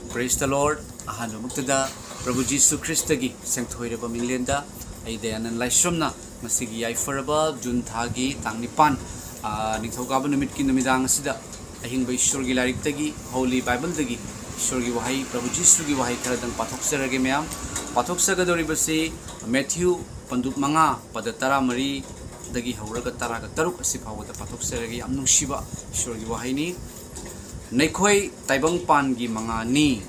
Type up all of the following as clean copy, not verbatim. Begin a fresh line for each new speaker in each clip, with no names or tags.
Praise the Lord. Ahan muktada Prabhu Jisu Christ gi sengthoireba minglenda ai dayanan laisromna masigi yaifaraba June thagi tangnipan ningthokaba numit ki numidang asida ahingba Ishwar gi larik tagi Holy Bible tagi Ishwar gi wahai Prabhu Jisu gi wahai kharadang pathokserage mayam pathoksagadoribase Matthew panduk manga padatara mari dagi hauraga taraga taruk asifawada pathokserage yam nungsiba Ishwar gi wahai ni Naikoi taibang pan gi manga ni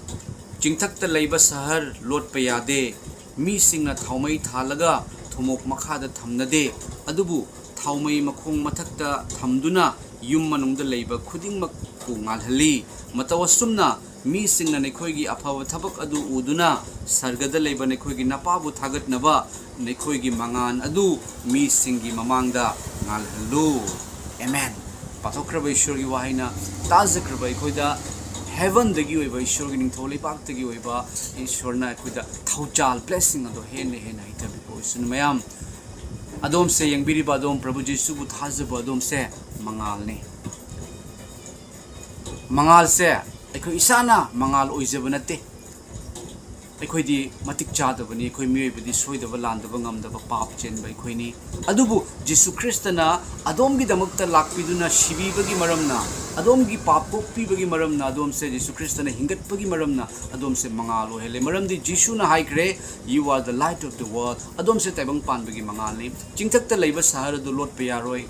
Jingthakta leiba sahar lot payade mi singna thaumai thalaga thumok makhada thamnade adubu thaumai makhong mathakta thamduna yum manungda leiba khudingmak pu ngalhali matawasumna mi singna naikoi gi afawa thabak adu uduna sargada leiba naikoi gi napabu thagatnaba naikoi gi mangan adu mi singi mamangda ngalhalu amen Pathokraba Ishwar gi wahina tazakraba ikhoida heaven dagi oiba Ishwar gi ningthol lepak dagi oiba Ishwarna ikhoida thauchal blessing ado hen haitabi ko isun mayam adom se yangbiriba adom Prabhu Jisu bu thazaba adom se mangal ne mangal se aikoi isana mangal oijaba nate aikoi di matik chadabani aikoi miyoibadi soidaba landaba ngamdaba pap chenba aikoi ni adubu Jisu Kristana adom gi damakta lakpiduna shibibagi maramna adom gi pap kokpibagi maramna adom se Jisu Kristana hingatpagi maramna adom se mangalo hele maramdi Jisu na haikre you are the light of the world adom se taibang panbagi mangal ni jingthakta leiba sahar adu lot pe yaroi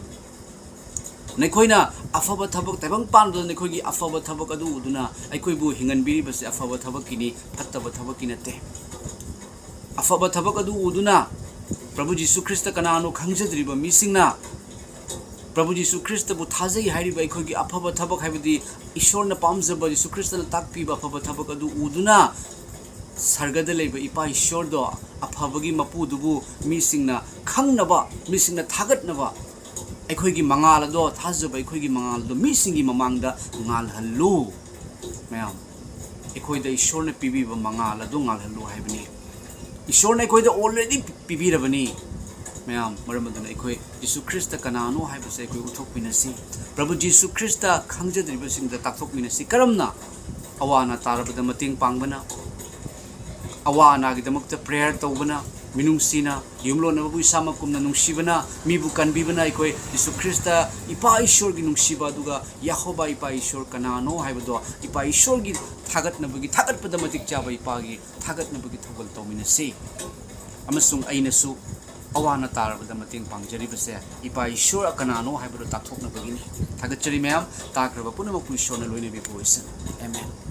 Naikoina afaba thabak taibang pan do naikoi gi afaba thabak adu uduna aikoi bu hingan biri base afaba thabak kini fattaba thabak kinate afaba thabak adu uduna Prabhu Jisu Christa kanano khangjadriba misingna Prabhu Jisu Christa bu thazai hairiba aikoi gi afaba thabak haibadi Ishwarna pamjaba Jisu Christa na takpiba afaba thabak adu uduna sargada leiba ipa Ishwar do afabagi mapu dubu misingna khangnaba misingna thagatnaba Aikoi mangal do thazaba aikoi mangal do misingi mamangda ngal hallu mayam aikoi da Ishwar na pibi ba mangal do ngal hallu haibani Ishwar na aikoi da already pibi rabani mayam maramaduna aikoi Jisu Christa kanano haibase aikoi uthok pinasi Prabhu Jisu Christa khangjadriba singda takthok minasi karamna awana tarabada mating pangbana awana gi damakta prayer tawbana minungsina yumlo na babu isama kumna nungsibana mibu kanbibana ikoi Jisu Krista ipa Ishwar gi nungsiba duga Yahoba ipa Ishwar kanano haibado ipa Ishwar gi thagat na bagi thagat pada matik chaba ipa gi thagat na bagi thogal tawminasi amasung ainasu awana tarabada mating pangjari base ipa Ishwar kanano haibado takthok na bagi ni thagat chari mayam takraba punama ku Ishwar na loine bi poison amen